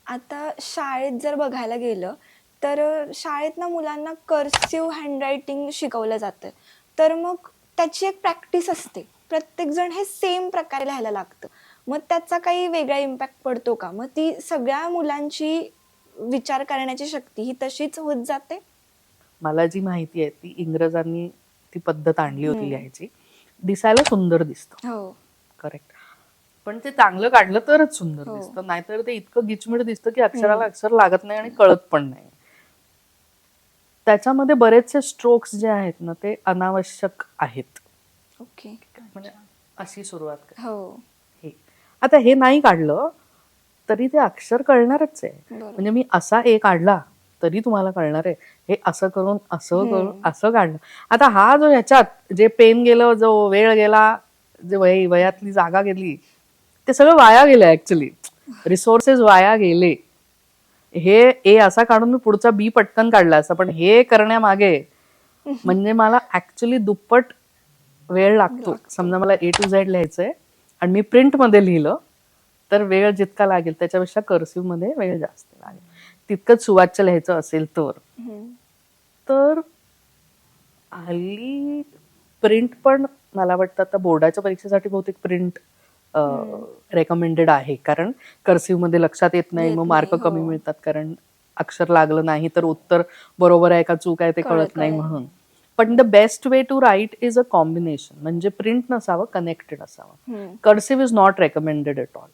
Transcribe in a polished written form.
आता शाळेत जर बघायला गेलं तर शाळेत ना मुलांना कर्सिव्ह हँडरायटिंग शिकवलं जातं. तर मग त्याची एक प्रॅक्टिस असते. प्रत्येकजण हे सेम प्रकारे लिहायला लागतं. मग त्याचा काही वेगळा इम्पॅक्ट पडतो का? मग ती सगळ्या मुलांची विचार करण्याची शक्ती ही तशीच होत जाते? मला जी माहिती आहे ती इंग्रजांनी ती पद्धत आणली होती हम्म. लिहायची. दिसायला सुंदर दिसतं, हो. करेक्ट. पण ते चांगलं काढलं तरच सुंदर हो. दिसतं, नाहीतर ते इतकं गिचमिड दिसतं की अक्षराला हम्म. अक्षर लागत नाही आणि कळत पण नाही. त्याच्यामध्ये बरेचसे स्ट्रोक्स जे आहेत ना ते अनावश्यक आहेत. ओके. म्हणजे अशी सुरुवात कर. हो. हे आता हे नाही काढलं तरी ते अक्षर कळणारच आहे. बरोबर. म्हणजे मी असा ए काढला तरी तुम्हाला कळणार आहे. हे असं करून असं करून असं काढलं. आता हा जो ह्याच्यात जे पेन गेलं, जो वेळ गेला, जे वयातली जागा गेली, ते सगळं वाया गेलं. ऍक्च्युली रिसोर्सेस वाया गेले. हे ए असा काढून मी पुढचा बी पटकन काढला असता, पण हे करण्यामागे म्हणजे मला ऍक्च्युली दुप्पट वेळ लागतो. समजा मला ए टू झेड लिहायचंय आणि मी प्रिंट मध्ये लिहिलं तर वेळ जितका लागेल त्याच्यापेक्षा कर्सिव्ह मध्ये वेळ जास्त लागेल. तितकंच सुवाच्य लिहायचं असेल तर हल्ली प्रिंट पण मला वाटतं आता बोर्डाच्या परीक्षेसाठी बहुतेक प्रिंट रेकमेंडेड आहे, कारण कर्सिव्ह मध्ये लक्षात येत नाही, मग मार्क कमी मिळतात, कारण अक्षर लागलं नाही तर उत्तर बरोबर आहे का चूक आहे ते कळत नाही म्हणून. पण the best way to write is a combination, म्हणजे प्रिंट नसावं, कनेक्टेड असावं. Cursive is not recommended at all.